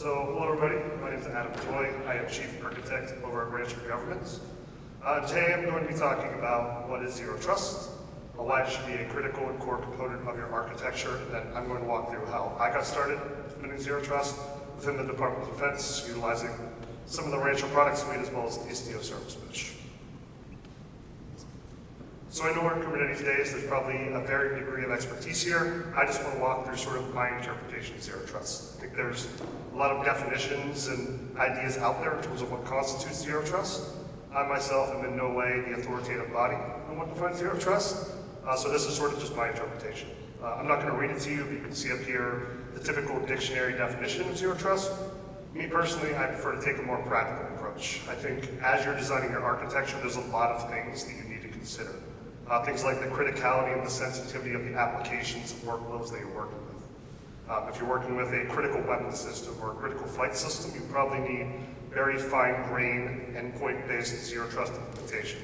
So, hello everybody, my name is Adam Toy. I am Chief Architect over at Rancher Governance. Today I'm going to be talking about what is Zero Trust, why it should be a critical and core component of your architecture, and then I'm going to walk through how I got started implementing Zero Trust within the Department of Defense, utilizing some of the Rancher product suite as well as the Istio service mesh. So I know in Kubernetes days there's probably a varying degree of expertise here. I just want to walk through sort of my interpretation of Zero Trust. I think there's a lot of definitions and ideas out there in terms of what constitutes Zero Trust. I myself am in no way the authoritative body on what defines Zero Trust, so this is sort of just my interpretation. I'm not going to read it to you, but you can see up here the typical dictionary definition of Zero Trust. Me personally, I prefer to take a more practical approach. I think as you're designing your architecture, there's a lot of things that you need to consider. Things like the criticality and the sensitivity of the applications and workloads that you're working with. If you're working with a critical weapon system or a critical flight system, you probably need very fine-grained, endpoint-based Zero Trust implementation.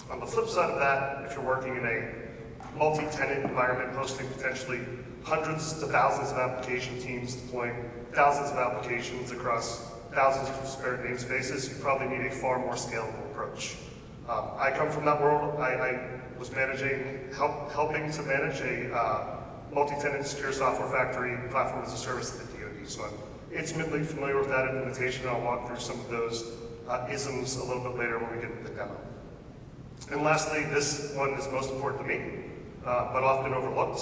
On the flip side of that, if you're working in a multi-tenant environment hosting potentially hundreds to thousands of application teams deploying thousands of applications across thousands of disparate namespaces, you probably need a far more scalable approach. I come from that world. I was helping to manage a multi-tenant secure software factory platform as a service at the DoD. So I'm intimately familiar with that implementation. I'll walk through some of those isms a little bit later when we get into the demo. And lastly, this one is most important to me, but often overlooked.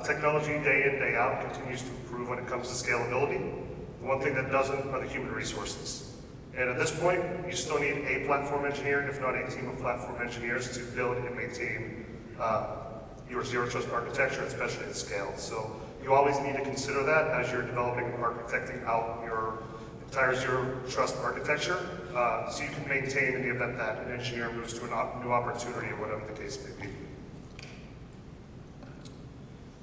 Technology day in, day out continues to improve when it comes to scalability. The one thing that doesn't are the human resources. And at this point, you still need a platform engineer, if not a team of platform engineers, to build and maintain your Zero Trust architecture, especially at scale. So you always need to consider that as you're developing and architecting out your entire Zero Trust architecture, so you can maintain in the event that an engineer moves to a new opportunity or whatever the case may be.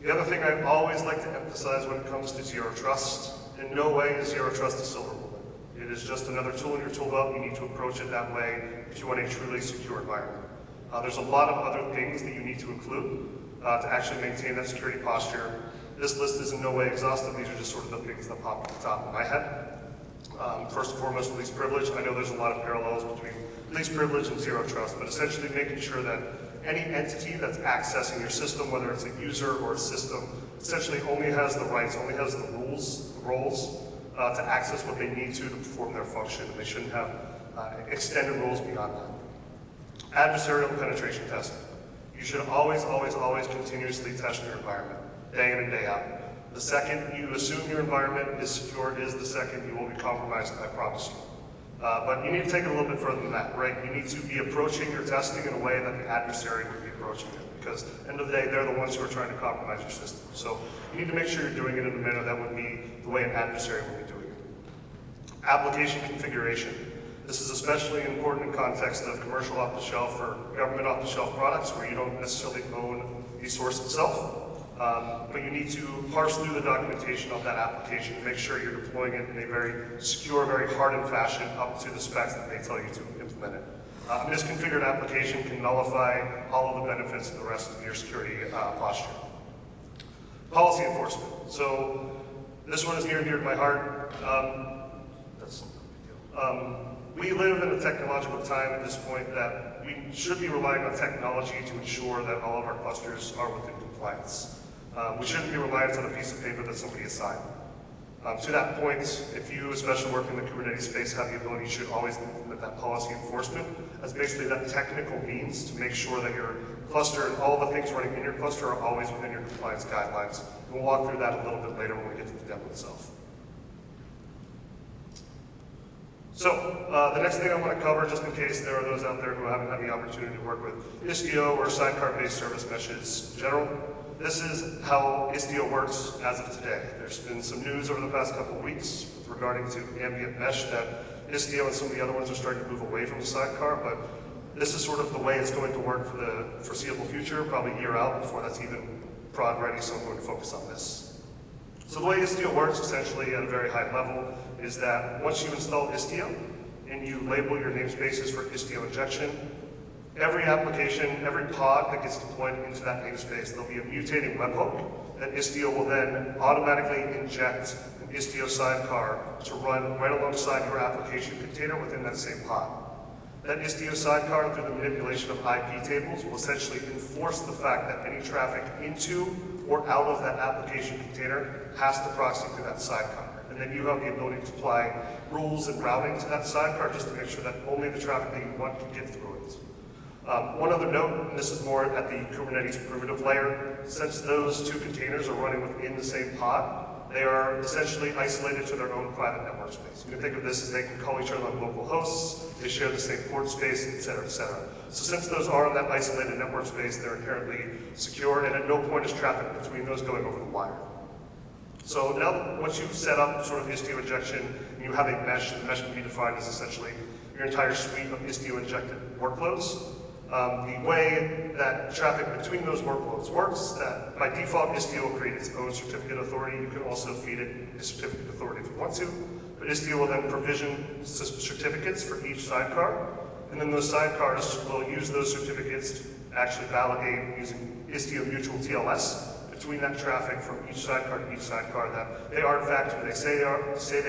The other thing I always like to emphasize when it comes to Zero Trust, in no way is Zero Trust a silver bullet. It is just another tool in your tool belt. You need to approach it that way if you want a truly secure environment. There's a lot of other things that you need to include to actually maintain that security posture. This list is in no way exhaustive. These are just sort of the things that pop at the top of my head. First and foremost, least privilege. I know there's a lot of parallels between least privilege and Zero Trust, but essentially making sure that any entity that's accessing your system, whether it's a user or a system, essentially only has the rights, only has the rules, the roles, to access what they need to perform their function, and they shouldn't have extended rules beyond that. Adversarial penetration testing. You should always, always, always continuously test your environment, day in and day out. The second you assume your environment is secure is the second you will be compromised, I promise you. But you need to take it a little bit further than that, right? You need to be approaching your testing in a way that the adversary would be approaching it, because at the end of the day, they're the ones who are trying to compromise your system. So you need to make sure you're doing it in a manner that would be the way an adversary would be doing it. Application configuration. This is especially important in context of commercial off-the-shelf or government off-the-shelf products where you don't necessarily own the source itself. But you need to parse through the documentation of that application and make sure you're deploying it in a very secure, very hardened fashion up to the specs that they tell you to implement it. A misconfigured application can nullify all of the benefits of the rest of your security posture. Policy enforcement. So this one is near and dear to my heart. We live in a technological time at this point that we should be relying on technology to ensure that all of our clusters are within compliance. We shouldn't be reliant on a piece of paper that somebody assigned. To that point, if you, especially working in the Kubernetes space, have the ability, you should always implement that policy enforcement as basically that technical means to make sure that your cluster and all the things running in your cluster are always within your compliance guidelines. And we'll walk through that a little bit later when we get to the demo itself. So the next thing I want to cover, just in case there are those out there who haven't had the opportunity to work with Istio or sidecar-based service meshes in general, this is how Istio works as of today. There's been some news over the past couple of weeks regarding to ambient mesh that Istio and some of the other ones are starting to move away from the sidecar, but this is sort of the way it's going to work for the foreseeable future, probably a year out before that's even prod ready, so I'm going to focus on this. So the way Istio works, essentially at a very high level, is that once you install Istio and you label your namespaces for Istio injection, Every application, every pod that gets deployed into that namespace, there'll be a mutating webhook that Istio will then automatically inject an Istio sidecar to run right alongside your application container within that same pod. That Istio sidecar, through the manipulation of IP tables, will essentially enforce the fact that any traffic into or out of that application container has to proxy through that sidecar. And then you have the ability to apply rules and routing to that sidecar just to make sure that only the traffic that you want can get through it. One other note, and this is more at the Kubernetes primitive layer, since those two containers are running within the same pod, they are essentially isolated to their own private network space. You can think of this as they can call each other on local hosts, they share the same port space, et cetera, et cetera. So since those are in that isolated network space, they're inherently secure, and at no point is traffic between those going over the wire. So now that once you've set up sort of Istio injection, and you have a mesh, and the mesh can be defined as essentially your entire suite of Istio injected workloads. The way that traffic between those workloads works, that by default Istio will create its own certificate authority. You can also feed it a certificate authority if you want to, but Istio will then provision certificates for each sidecar, and then those sidecars will use those certificates to actually validate using Istio mutual TLS between that traffic from each sidecar to each sidecar that they are in fact who they say they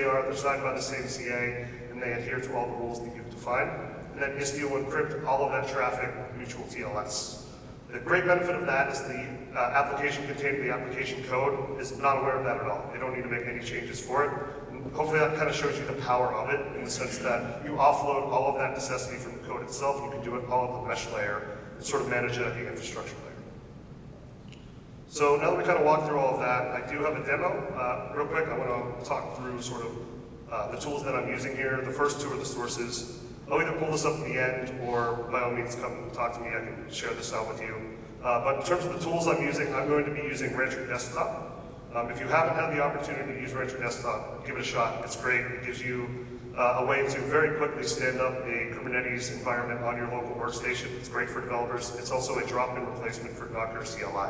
are, they're signed by the same CA, and they adhere to all the rules that you've defined. And then Istio will encrypt all of that traffic with mutual TLS. The great benefit of that is the application containing the application code is not aware of that at all. They don't need to make any changes for it. And hopefully that kind of shows you the power of it in the sense that you offload all of that necessity from the code itself. You can do it all at the mesh layer and sort of manage it at the infrastructure layer. So now that we kind of walked through all of that, I do have a demo. Real quick, I want to talk through sort of the tools that I'm using here. The first two are the sources. I'll either pull this up at the end or by all means come talk to me, I can share this out with you. But in terms of the tools I'm using, I'm going to be using Rancher Desktop. If you haven't had the opportunity to use Rancher Desktop, give it a shot. It's great. It gives you a way to very quickly stand up a Kubernetes environment on your local workstation. It's great for developers. It's also a drop-in replacement for Docker CLI.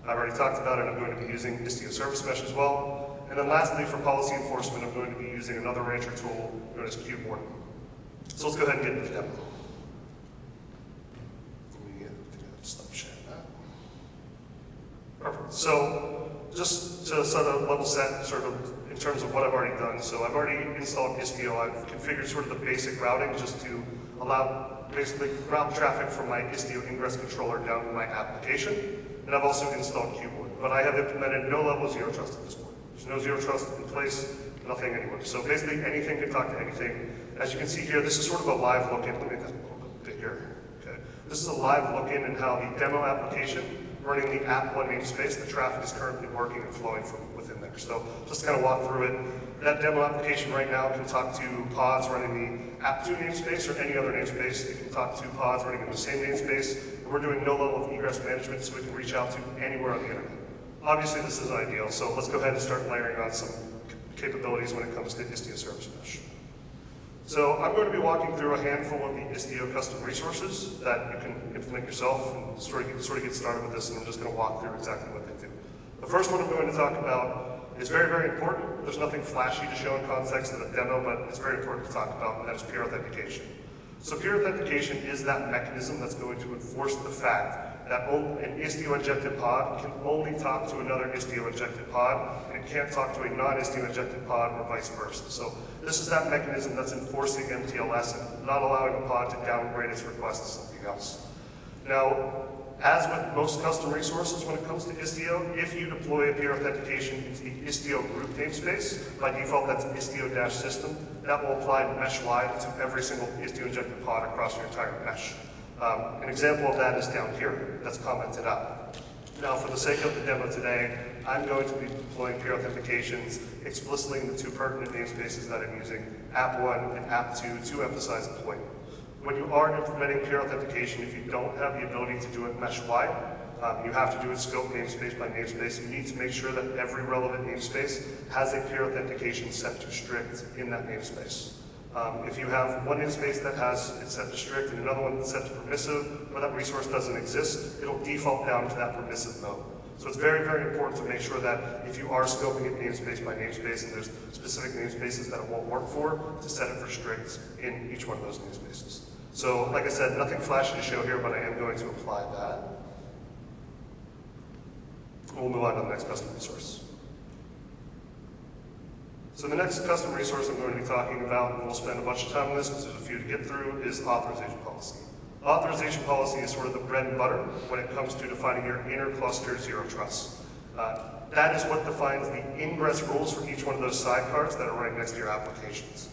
I've already talked about it. I'm going to be using Istio Service Mesh as well. And then lastly, for policy enforcement, I'm going to be using another Rancher tool known as Kubernetes. So let's go ahead and get into the demo. Let me stop sharing that. Perfect. So just to sort of level set sort of in terms of what I've already done. So I've already installed Istio. I've configured sort of the basic routing just to allow basically route traffic from my Istio Ingress controller down to my application. And I've also installed Kubernetes. But I have implemented no level of zero trust at this point. There's no zero trust in place, nothing anywhere. So basically anything can talk to anything. As you can see here, this is sort of a live look-in. Let me make that a little bit bigger. Okay. This is a live look-in in how the demo application running the app1 namespace, the traffic is currently working and flowing from within there. So just to kind of walk through it. That demo application right now can talk to pods running the app2 namespace or any other namespace. It can talk to pods running in the same namespace. And we're doing no level of egress management so we can reach out to anywhere on the internet. Obviously this is ideal, so let's go ahead and start layering on some capabilities when it comes to Istio Service Mesh. So I'm going to be walking through a handful of the Istio custom resources that you can implement yourself and sort of get started with this, and I'm just going to walk through exactly what they do. The first one I'm going to talk about is very, very important. There's nothing flashy to show in context in the demo, but it's very important to talk about, and that is peer authentication. So peer authentication is that mechanism that's going to enforce the fact that an Istio injected pod can only talk to another Istio injected pod, and it can't talk to a non-Istio injected pod or vice versa. So this is that mechanism that's enforcing MTLS and not allowing a pod to downgrade its request to something else. Now, as with most custom resources when it comes to Istio, if you deploy a peer authentication into the Istio group namespace, by default that's Istio-system, that will apply mesh-wide to every single Istio injected pod across your entire mesh. An example of that is down here, that's commented out. Now, for the sake of the demo today, I'm going to be deploying peer authentications explicitly in the two pertinent namespaces that I'm using, app1 and app2, to emphasize the point. When you are implementing peer authentication, if you don't have the ability to do it mesh-wide, you have to do it scope namespace by namespace. You need to make sure that every relevant namespace has a peer authentication set to strict in that namespace. If you have one namespace that has it set to strict and another one that's set to permissive, where that resource doesn't exist, it'll default down to that permissive mode. So it's very, very important to make sure that if you are scoping it namespace by namespace and there's specific namespaces that it won't work for, to set it for strict in each one of those namespaces. So like I said, nothing flashy to show here, but I am going to apply that. We'll move on to the next custom resource. So the next custom resource I'm going to be talking about, and we'll spend a bunch of time on this because there's a few to get through, is authorization policy. Authorization policy is sort of the bread and butter when it comes to defining your inter-cluster zero trust. That is what defines the ingress rules for each one of those sidecars that are right next to your applications.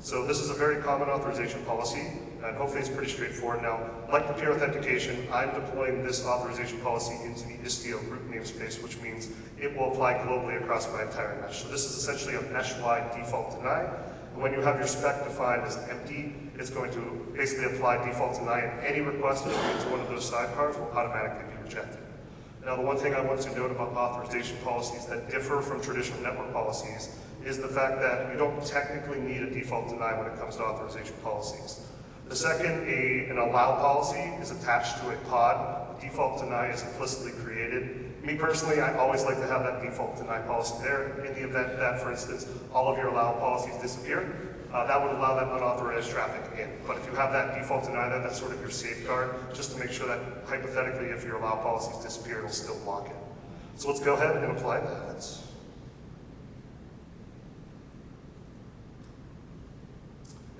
So this is a very common authorization policy, and hopefully it's pretty straightforward. Now, like the peer authentication, I'm deploying this authorization policy into the Istio root namespace, which means it will apply globally across my entire mesh. So this is essentially a mesh-wide default deny. And when you have your spec defined as empty, it's going to basically apply default deny, and any request into one of those sidecars will automatically be rejected. Now, the one thing I want to note about authorization policies that differ from traditional network policies is the fact that you don't technically need a default deny when it comes to authorization policies. The second, an allow policy is attached to a pod. The default deny is implicitly created. Me personally, I always like to have that default deny policy there. In the event that, for instance, all of your allow policies disappear, that would allow that unauthorized traffic in. But if you have that default deny there, that's sort of your safeguard, just to make sure that hypothetically, if your allow policies disappear, it'll still block it. So let's go ahead and apply that.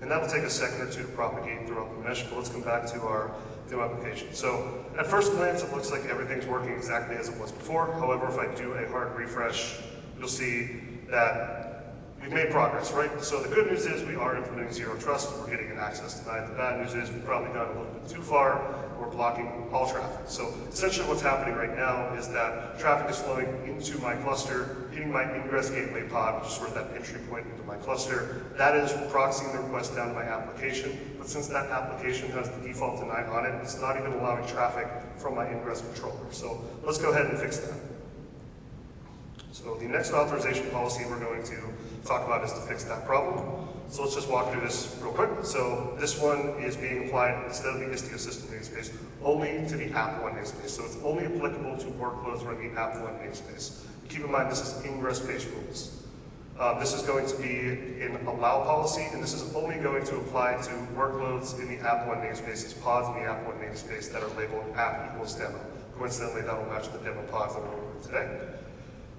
And that'll take a second or two to propagate throughout the mesh, but let's come back to our new application. So at first glance, it looks like everything's working exactly as it was before. However, if I do a hard refresh, you'll see that we've made progress, right? So the good news is we are implementing zero trust. We're getting an access denied. The bad news is we've probably gone a little bit too far. We're blocking all traffic. So essentially what's happening right now is that traffic is flowing into my cluster, hitting my ingress gateway pod, which is sort of that entry point into my cluster. That is proxying the request down to my application. But since that application has the default deny on it, it's not even allowing traffic from my ingress controller. So let's go ahead and fix that. So the next authorization policy we're going to talk about is to fix that problem. So let's just walk through this real quick. So this one is being applied instead of the Istio system namespace only to the app1 namespace. So it's only applicable to workloads running the app1 namespace. Keep in mind this is ingress-based rules. This is going to be an allow policy, and this is only going to apply to workloads in the app1 namespaces, pods in the app1 namespace that are labeled app equals demo. Coincidentally, that will match the demo pods that we're working with today.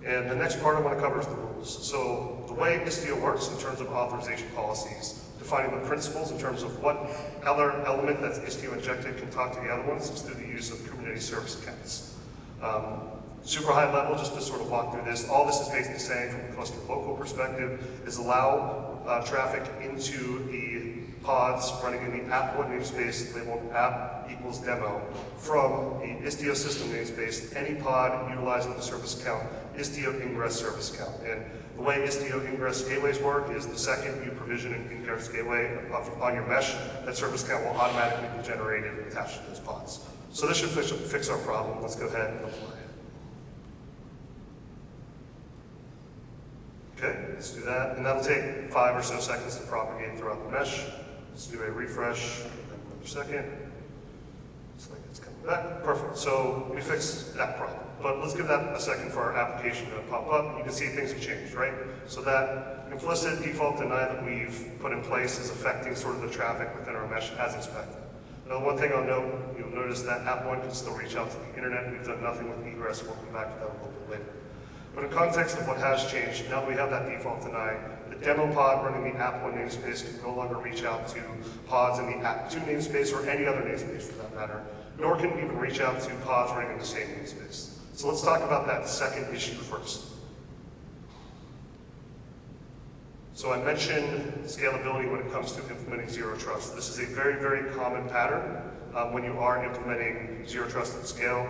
And the next part I want to cover is the rules. So the way Istio works in terms of authorization policies, defining the principles in terms of what other element that's Istio injected can talk to the other ones is through the use of Kubernetes service accounts. Super high level, just to sort of walk through this, all this is basically saying from a cluster local perspective is allow traffic into the pods running in the app1 namespace labeled app equals demo from the Istio system namespace, any pod utilizing the service account, Istio ingress service account. And the way Istio ingress gateways work is the second you provision an ingress gateway on your mesh, that service account will automatically be generated and attached to those pods. So this should fix our problem. Let's go ahead and apply it. Okay, let's do that. And that'll take 5 or so seconds to propagate throughout the mesh. Let's do a refresh, another second. Looks like it's coming back. Perfect. So we fixed that problem. But let's give that a second for our application to pop up. You can see things have changed, right? So that implicit default deny that we've put in place is affecting sort of the traffic within our mesh as expected. Now, one thing I'll note, you'll notice that app1 can still reach out to the internet. We've done nothing with egress. We'll come back to that a little bit later. But in context of what has changed, now that we have that default deny, the demo pod running the app1 namespace can no longer reach out to pods in the app2 namespace or any other namespace for that matter, nor can it even reach out to pods running in the same namespace. So let's talk about that second issue first. So I mentioned scalability when it comes to implementing zero trust. This is a very, very common pattern when you are implementing zero trust at scale.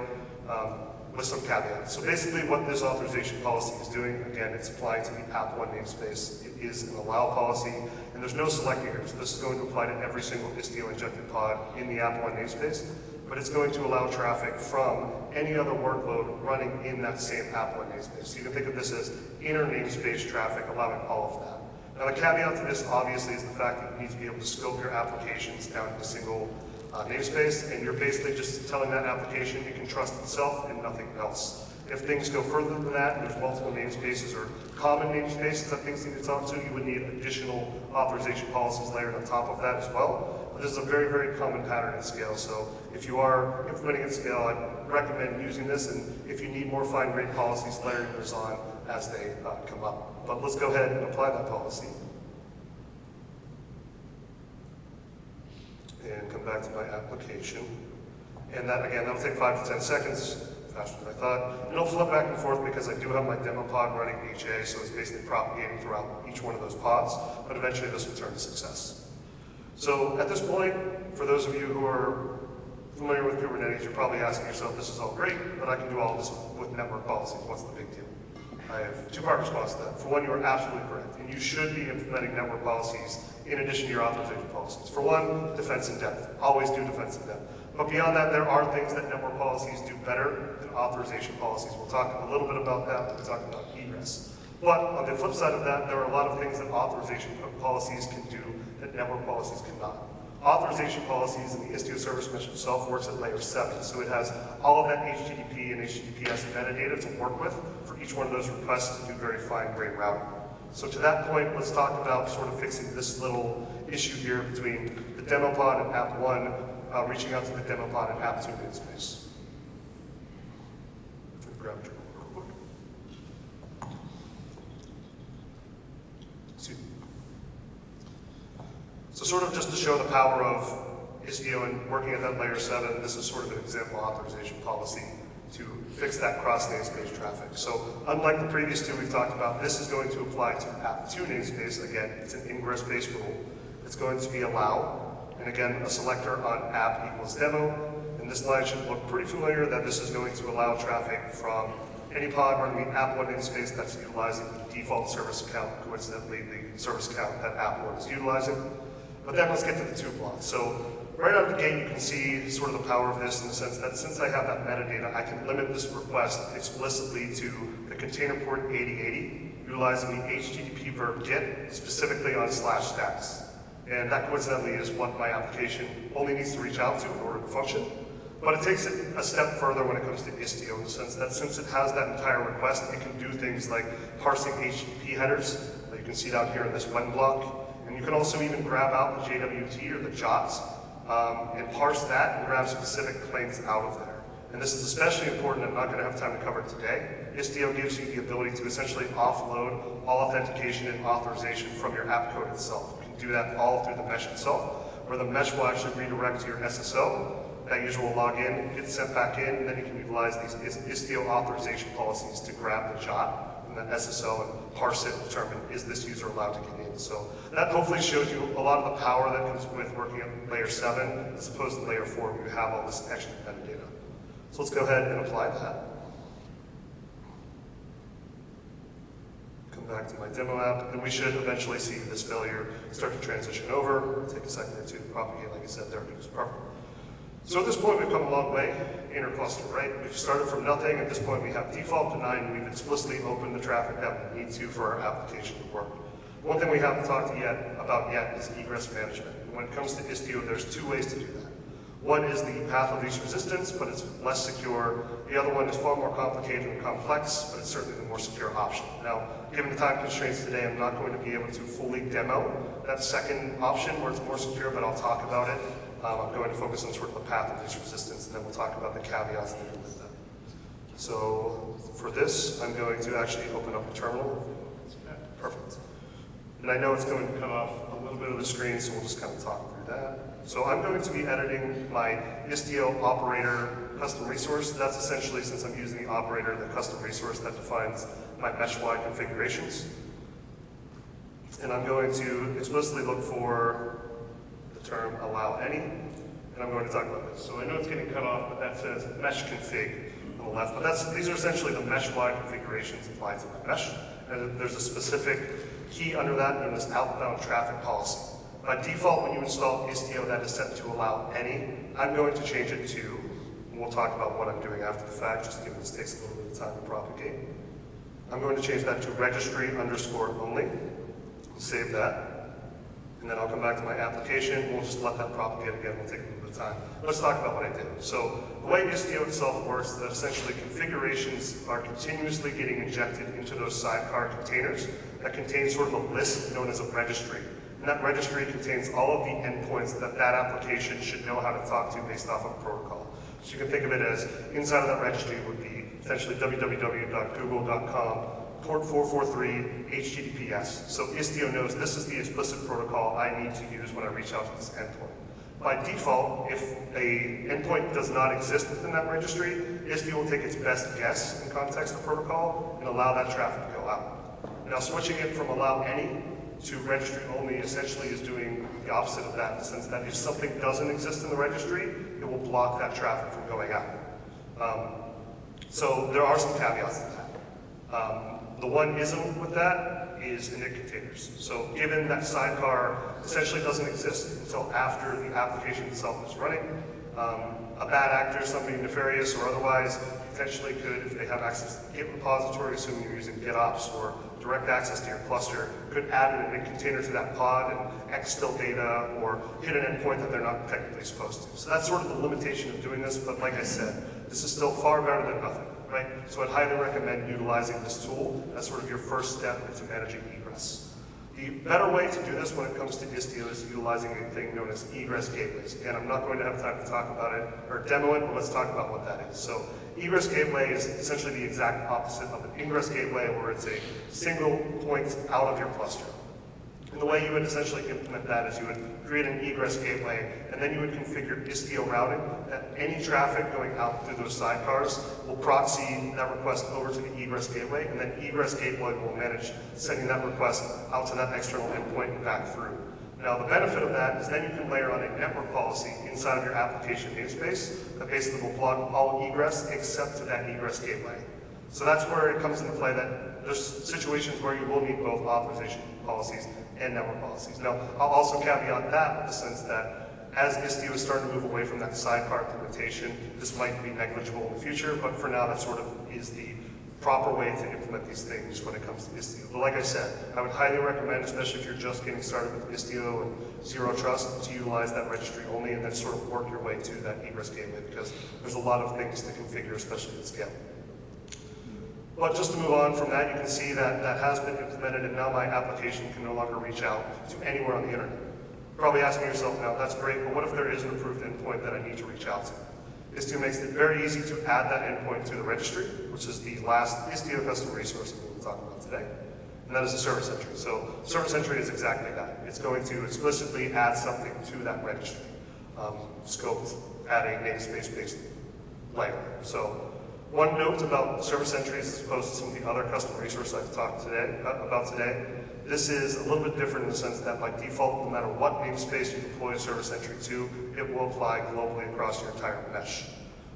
With some caveats. So basically what this authorization policy is doing, again, it's applying to the app1 namespace. It is an allow policy, and there's no selecting here. So this is going to apply to every single Istio injected pod in the app1 namespace, but it's going to allow traffic from any other workload running in that same app1 namespace. So you can think of this as inner namespace traffic, allowing all of that. Now the caveat to this obviously is the fact that you need to be able to scope your applications down to a single namespace, and you're basically just telling that application it can trust itself and nothing else. If things go further than that, and there's multiple namespaces or common namespaces that things need to talk to, you would need additional authorization policies layered on top of that as well. But this is a very, very common pattern at scale. So if you are implementing at scale, I recommend using this. And if you need more fine-grained policies, layering those on as they come up. But let's go ahead and apply that policy. And come back to my application. And that, again, that'll take 5 to 10 seconds, faster than I thought. And it'll flip back and forth because I do have my demo pod running HA, so it's basically propagating throughout each one of those pods, but eventually this will turn to success. So at this point, for those of you who are familiar with Kubernetes, you're probably asking yourself, this is all great, but I can do all of this with network policies. What's the big deal? I have two-part response to that. For one, you are absolutely correct, and you should be implementing network policies in addition to your authorization policies. For one, defense in depth. Always do defense in depth. But beyond that, there are things that network policies do better than authorization policies. We'll talk a little bit about that when we talk about egress. But on the flip side of that, there are a lot of things that authorization policies can do that network policies cannot. Authorization policies in the Istio service mesh itself works at layer 7, so it has all of that HTTP and HTTPS metadata to work with for each one of those requests to do very fine-grained routing. So to that point, let's talk about sort of fixing this little issue here between the demo pod and app 1, reaching out to the demo pod and app 2 namespace. Grab it real quick. So sort of just to show the power of Istio and working at that layer 7, this is sort of an example authorization policy to fix that cross namespace traffic. So unlike the previous two we've talked about, this is going to apply to app 2 namespace. Again, it's an ingress-based rule. It's going to be allow, and again, a selector on app equals demo. And this line should look pretty familiar that this is going to allow traffic from any pod running the app 1 namespace that's utilizing the default service account, coincidentally the service account that app 1 is utilizing. But then let's get to the 2 blocks. So right out of the gate, you can see sort of the power of this in the sense that since I have that metadata, I can limit this request explicitly to the container port 8080, utilizing the HTTP verb get specifically on /stacks. And that coincidentally is what my application only needs to reach out to in order to function. But it takes it a step further when it comes to Istio in the sense that since it has that entire request, it can do things like parsing HTTP headers. You can see down here in this when block. And you can also even grab out the JWT or the JOTs and parse that and grab specific claims out of there. And this is especially important, I'm not going to have time to cover it today. Istio gives you the ability to essentially offload all authentication and authorization from your app code itself. You can do that all through the mesh itself, where the mesh will actually redirect to your SSO. That user will log in, get sent back in, and then you can utilize these Istio authorization policies to grab the JOT and the SSO and parse it and determine, is this user allowed to get in? So that hopefully shows you a lot of the power that comes with working at layer 7 as opposed to layer 4 where you have all this extra metadata. So let's go ahead and apply that. Come back to my demo app, and we should eventually see this failure start to transition over. It'll take a second or two to propagate, like I said, there it goes, perfect. So at this point, we've come a long way, intercluster, right? We've started from nothing. At this point, we have default denied, and we've explicitly opened the traffic that we need to for our application to work. One thing we haven't talked about yet is egress management. And when it comes to Istio, there's 2 ways to do that. One is the path of least resistance, but it's less secure. The other one is far more complicated and complex, but it's certainly the more secure option. Now, given the time constraints today, I'm not going to be able to fully demo that second option where it's more secure, but I'll talk about it. I'm going to focus on sort of the path of least resistance, and then we'll talk about the caveats that go with that. So for this, I'm going to actually open up a terminal. Perfect. And I know it's going to cut off a little bit of the screen, so we'll just kind of talk through that. So I'm going to be editing my Istio operator custom resource. That's essentially, since I'm using the operator, the custom resource that defines my mesh-wide configurations. And I'm going to explicitly look for the term allow any, and I'm going to talk about this. So I know it's getting cut off, but that says mesh config on the left. But these are essentially the mesh-wide configurations applied to my mesh. And there's a specific key under that known as outbound traffic policy. By default, when you install Istio, that is set to allow any. I'm going to change it to, and we'll talk about what I'm doing after the fact, just given this takes a little bit of time to propagate. I'm going to change that to registry underscore only. Save that. And then I'll come back to my application. We'll just let that propagate again. We'll take a little bit of time. Let's talk about what I did. So the way Istio itself works is that essentially configurations are continuously getting injected into those sidecar containers that contain sort of a list known as a registry. And that registry contains all of the endpoints that that application should know how to talk to based off of a protocol. So you can think of it as inside of that registry would be essentially www.google.com, port 443, HTTPS. So Istio knows this is the explicit protocol I need to use when I reach out to this endpoint. By default, if a endpoint does not exist within that registry, Istio will take its best guess in context of protocol and allow that traffic to go out. Now switching it from allow any to registry only essentially is doing the opposite of that, in the sense that if something doesn't exist in the registry, it will block that traffic from going out. So there are some caveats to that. The one ism with that is init containers. So given that sidecar essentially doesn't exist until after the application itself is running, a bad actor, somebody nefarious or otherwise, potentially could, if they have access to the Git repository, assuming you're using GitOps or direct access to your cluster, could add an init container to that pod and exfil data or hit an endpoint that they're not technically supposed to. So that's sort of the limitation of doing this, but like I said, this is still far better than nothing, right? So I'd highly recommend utilizing this tool as sort of your first step into managing egress. The better way to do this when it comes to Istio is utilizing a thing known as Egress Cables. Again, I'm not going to have time to talk about it or demo it, but let's talk about what that is. So Egress Gateway is essentially the exact opposite of an Ingress Gateway, where it's a single point out of your cluster. And the way you would essentially implement that is you would create an egress gateway, and then you would configure Istio routing that any traffic going out through those sidecars will proxy that request over to the egress gateway, and then egress gateway will manage sending that request out to that external endpoint and back through. Now, the benefit of that is then you can layer on a network policy inside of your application namespace that basically will block all egress except to that egress gateway. So that's where it comes into play that there's situations where you will need both authorization policies and network policies. Now, I'll also caveat that with the sense that as Istio is starting to move away from that sidecar implementation, this might be negligible in the future, but for now that sort of is the proper way to implement these things when it comes to Istio. But like I said, I would highly recommend, especially if you're just getting started with Istio and Zero Trust, to utilize that registry only and then sort of work your way to that egress gateway, because there's a lot of things to configure, especially at scale. But just to move on from that, you can see that that has been implemented, and now my application can no longer reach out to anywhere on the internet. You're probably asking yourself now, that's great, but what if there is an approved endpoint that I need to reach out to? Istio makes it very easy to add that endpoint to the registry, which is the last Istio custom resource that we'll talk about today, and that is a service entry. So service entry is exactly that. It's going to explicitly add something to that registry, scoped at a namespace-based layer. So one note about service entries as opposed to some of the other custom resources I've talked about today, this is a little bit different in the sense that by default, no matter what namespace you deploy a service entry to, it will apply globally across your entire mesh.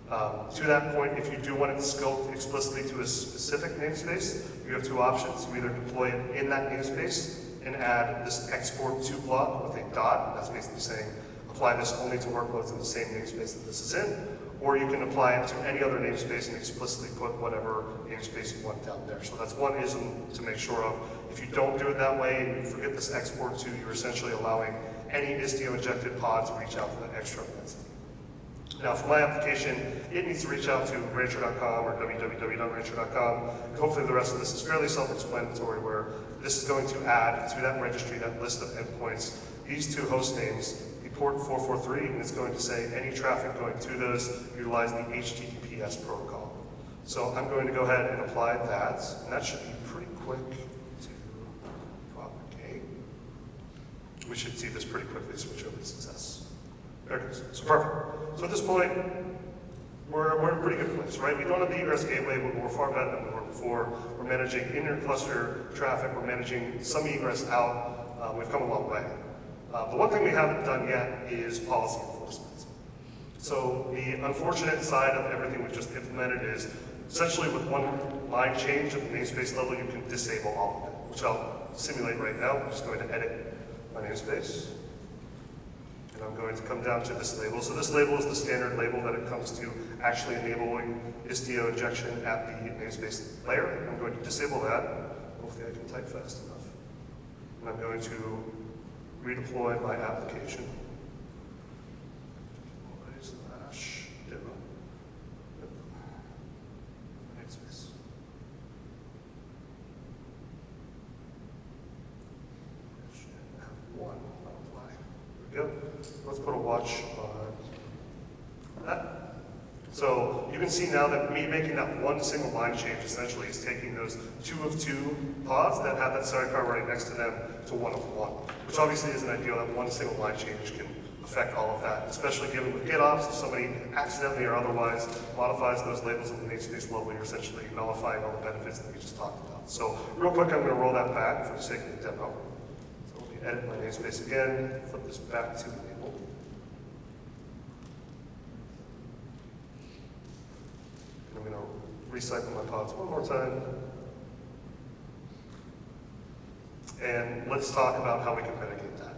To that point, if you do want it scoped explicitly to a specific namespace, you have two options. You either deploy it in that namespace and add this export to block with a dot. That's basically saying apply this only to workloads in the same namespace that this is in, or you can apply it to any other namespace and explicitly put whatever namespace you want down there. So that's one ism to make sure of. If you don't do it that way and you forget this export to, you're essentially allowing any Istio injected pod to reach out to that external entity. Now for my application, it needs to reach out to rancher.com or www.rancher.com. Hopefully the rest of this is fairly self-explanatory, where this is going to add to that registry, that list of endpoints, these two host names, port 443, and it's going to say any traffic going to those utilize the HTTPS protocol. So I'm going to go ahead and apply that, and that should be pretty quick to propagate. We should see this pretty quickly switch over to success. There it goes. So perfect. So at this point, we're in a pretty good place, right? We don't have the egress gateway, but we're far better than we were before. We're managing inter-cluster traffic. We're managing some egress out. We've come a long way. The one thing we haven't done yet is policy enforcement. So the unfortunate side of everything we just implemented is essentially with one line change at the namespace level, you can disable all of it, which I'll simulate right now. I'm just going to edit my namespace. And I'm going to come down to this label. So this label is the standard label that it comes to actually enabling Istio injection at the namespace layer. I'm going to disable that. Hopefully I can type fast enough. And I'm going to redeploy my application. Demo. Namespace. I should have one. can see now that me making that one single line change essentially is taking those 2 of 2 pods that have that sidecar right next to them to 1 of 1, which obviously isn't ideal. That one single line change can affect all of that, especially given with GitOps, if somebody accidentally or otherwise modifies those labels in the namespace level, you're essentially nullifying all the benefits that we just talked about. So real quick, I'm going to roll that back for the sake of the demo. So let me edit my namespace again, flip this back to enable. And I'm going to recycle my pods one more time. And let's talk about how we can mitigate that.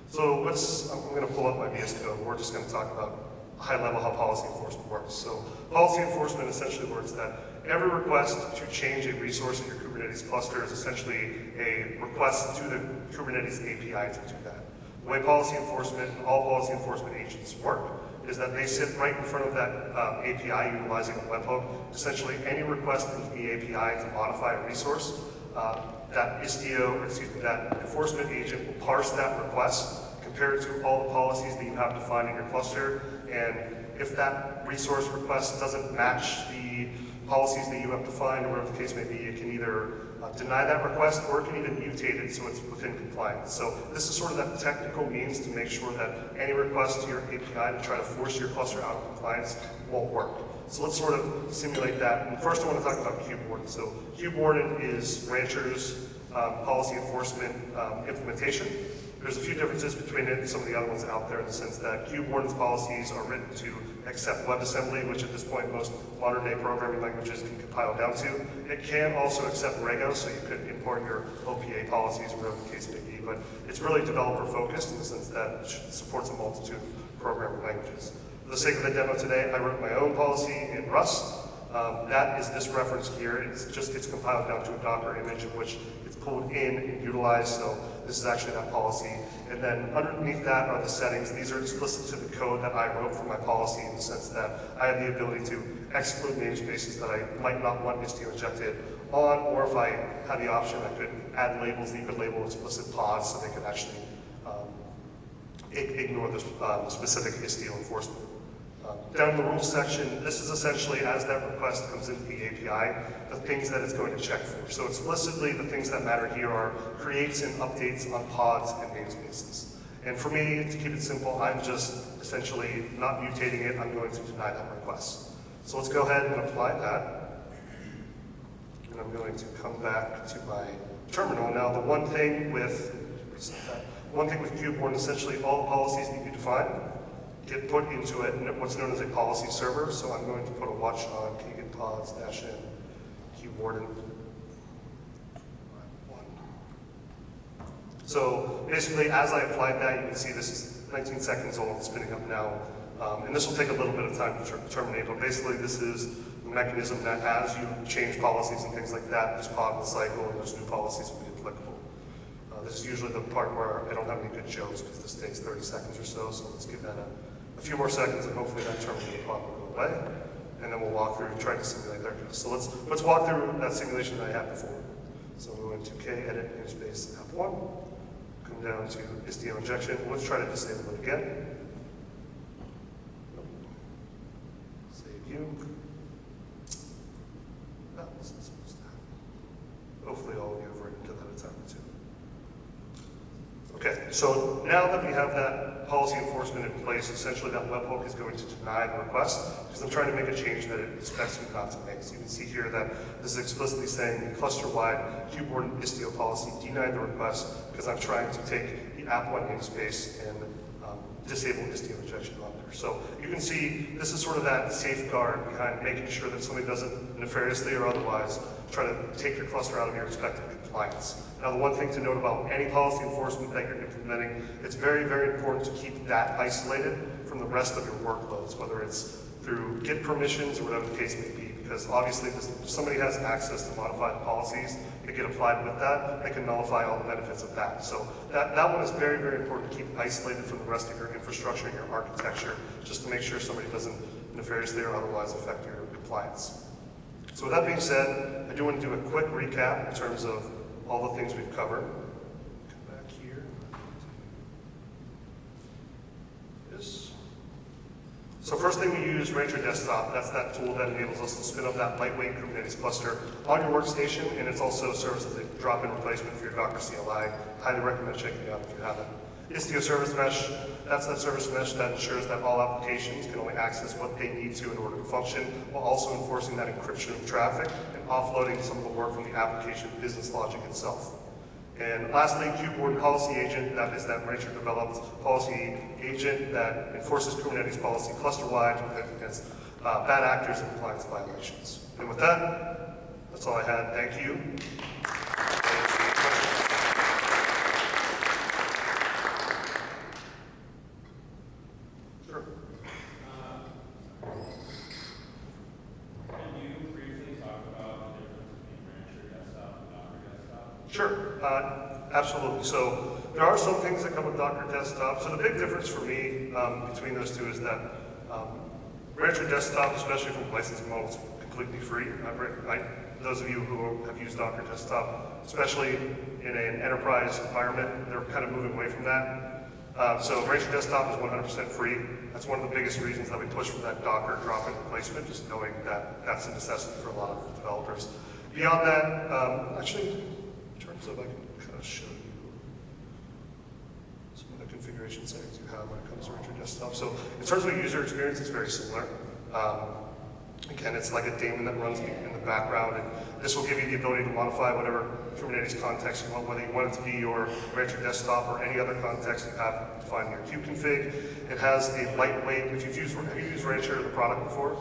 So I'm going to pull up my VS Code. We're just going to talk about high level how policy enforcement works. So policy enforcement essentially works that every request to change a resource in your Kubernetes cluster is essentially a request to the Kubernetes API to do that. The way policy enforcement and all policy enforcement agents work is that they sit right in front of that API utilizing a webhook. Essentially, any request into the API to modify a resource, that enforcement agent will parse that request, compare it to all the policies that you have defined in your cluster, and if that resource request doesn't match the policies that you have defined, or whatever the case may be, it can either deny that request, or it can even mutate it so it's within compliance. So this is sort of that technical means to make sure that any request to your API to try to force your cluster out of compliance won't work. So let's sort of simulate that. And first I want to talk about KubeWarden. So KubeWarden is Rancher's policy enforcement implementation. There's a few differences between it and some of the other ones out there in the sense that KubeWarden's policies are written to accept WebAssembly, which at this point most modern day programming languages can compile down to. It can also accept Rego, so you could import your OPA policies or whatever the case may be, but it's really developer focused in the sense that it supports a multitude of programming languages. For the sake of the demo today, I wrote my own policy in Rust. That is this reference here. It's compiled down to a Docker image in which it's pulled in and utilized. So this is actually that policy. And then underneath that are the settings. These are explicit to the code that I wrote for my policy in the sense that I have the ability to exclude namespaces that I might not want Istio injected on, or if I had the option, I could add labels that you could label explicit pods so they could actually ignore the specific Istio enforcement. Down in the rules section, this is essentially as that request comes into the API, the things that it's going to check for. So explicitly, the things that matter here are creates and updates on pods and namespaces. And for me, to keep it simple, I'm just essentially not mutating it. I'm going to deny that request. So let's go ahead and apply that. And I'm going to come back to my terminal. Now, the one thing with KubeWarden, essentially all the policies that you define get put into it, and what's known as a policy server. So I'm going to put a watch on Keegan pods -n KubeWarden. So basically, as I applied that, you can see this is 19 seconds old, it's spinning up now. And this will take a little bit of time to terminate, but basically this is the mechanism that as you change policies and things like that, this pod will cycle and those new policies will be applicable. This is usually the part where I don't have any good jokes because this takes 30 seconds or so, so let's give that a few more seconds and hopefully that terminating pod will go away. And then we'll walk through trying to simulate that. So let's walk through that simulation that I had before. So we'll go into K-edit namespace app 1, come down to Istio injection. Let's try to disable it again. Save you. That wasn't supposed to happen. Hopefully all of you have written to that a time or two. Okay, so now that we have that policy enforcement in place, essentially that webhook is going to deny the request because I'm trying to make a change that it expects me not to make. So you can see here that this is explicitly saying the cluster-wide KubeWarden Istio policy denied the request because I'm trying to take the app1 namespace and disable Istio injection on there. So you can see this is sort of that safeguard behind making sure that somebody doesn't nefariously or otherwise try to take your cluster out of your expected compliance. Now, the one thing to note about any policy enforcement that you're implementing, it's very, very important to keep that isolated from the rest of your workloads, whether it's through Git permissions or whatever the case may be, because obviously if somebody has access to modify the policies that get applied with that, they can nullify all the benefits of that. So that one is very, very important to keep isolated from the rest of your infrastructure and your architecture, just to make sure somebody doesn't nefariously or otherwise affect your compliance. So with that being said, I do want to do a quick recap in terms of all the things we've covered. Come back here. This. So first thing we use Rancher Desktop. That's that tool that enables us to spin up that lightweight Kubernetes cluster on your workstation, and it's also serves as a drop-in replacement for your Docker CLI. Highly recommend checking it out if you haven't. Istio Service Mesh, that's that service mesh that ensures that all applications can only access what they need to in order to function, while also enforcing that encryption of traffic and offloading some of the work from the application business logic itself. And lastly, Kubernetes Policy Agent, that is that Rancher developed policy agent that enforces Kubernetes policy cluster-wide against bad actors and compliance violations. And with that, that's all I had. Thank you. Sure. Can you briefly talk about the difference between Rancher Desktop and Docker Desktop? Sure, absolutely. So there are some things that come with Docker Desktop. So the big difference for me between those two is that Rancher Desktop, especially from licensing model, is completely free. Those of you who have used Docker Desktop, especially in an enterprise environment, they're kind of moving away from that. So Rancher Desktop is 100% free. That's one of the biggest reasons that we push for that Docker drop-in replacement, just knowing that that's a necessity for a lot of developers. Beyond that, actually, in terms of, I can kind of show you some of the configuration settings you have when it comes to Rancher Desktop. So in terms of the user experience, it's very similar. Again, it's like a daemon that runs in the background, and this will give you the ability to modify whatever Kubernetes context you want, whether you want it to be your Rancher Desktop or any other context you have defined in your kubeconfig. It has a lightweight, have you used Rancher, the product, before?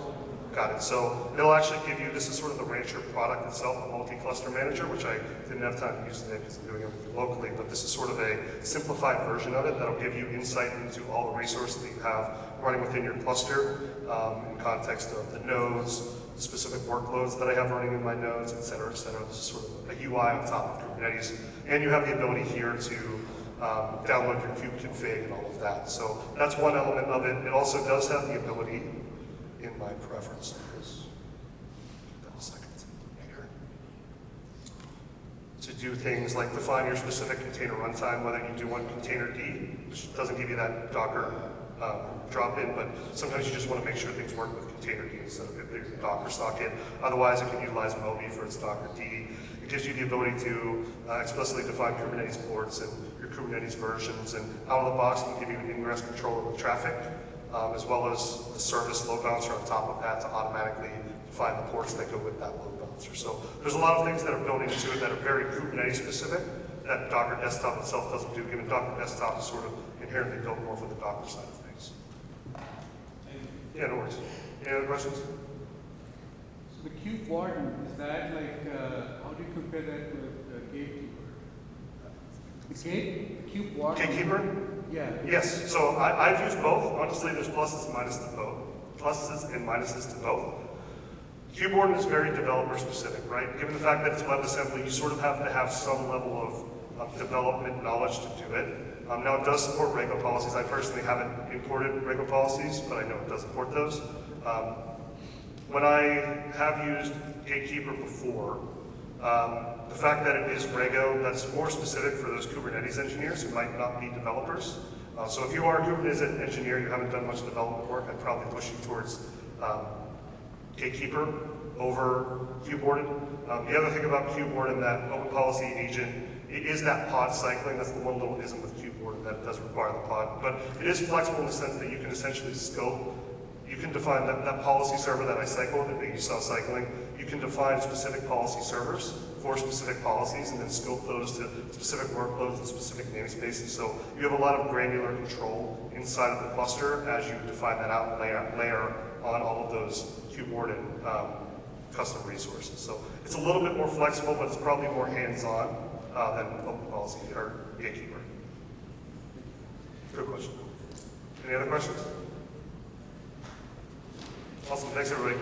Got it. So it'll actually give you, this is sort of the Rancher product itself, a multi-cluster manager, which I didn't have time to use today because I'm doing everything locally, but this is sort of a simplified version of it that'll give you insight into all the resources that you have running within your cluster in context of the nodes, specific workloads that I have running in my nodes, et cetera, et cetera. This is sort of a UI on top of Kubernetes. And you have the ability here to download your kube config and all of that. So that's one element of it. It also does have the ability in my preferences. Give that a second here. To do things like define your specific container runtime, whether you do want container D, which doesn't give you that Docker drop-in, but sometimes you just want to make sure things work with container D instead of there's a Docker socket. Otherwise, it can utilize Moby for its Docker D. It gives you the ability to explicitly define Kubernetes ports and your Kubernetes versions, and out of the box, it can give you an ingress controller with traffic, as well as the service load balancer on top of that to automatically define the ports that go with that load balancer. So there's a lot of things that are built into it that are very Kubernetes specific that Docker Desktop itself doesn't do, given Docker Desktop is sort of inherently built more for the Docker side of things. Yeah, no worries. Any other questions? So the Kube Warden, is that like, how do you compare that with Gatekeeper? The Kube Warden? Gatekeeper? Yeah. Yes, so I've used both. Honestly, there's pluses and minuses to both. Pluses and minuses to both. Kubernetes is very developer specific, right? Given the fact that it's WebAssembly, you sort of have to have some level of development knowledge to do it. Now it does support Rego policies. I personally haven't imported Rego policies, but I know it does support those. When I have used Gatekeeper before, the fact that it is Rego, that's more specific for those Kubernetes engineers who might not be developers. So if you are a Kubernetes engineer, you haven't done much development work, I'd probably push you towards Gatekeeper over KubeWarden. The other thing about KubeWarden, that open policy agent, it is that pod cycling. That's the one little ism with KubeWarden, that it does require the pod. But it is flexible in the sense that you can essentially scope, you can define that policy server that I cycled, that you saw cycling, you can define specific policy servers for specific policies and then scope those to specific workloads and specific namespaces. So you have a lot of granular control inside of the cluster as you define that out and layer on all of those KubeWarden custom resources. So it's a little bit more flexible, but it's probably more hands-on than open policy or Gatekeeper. Good question. Any other questions? Awesome, thanks everybody.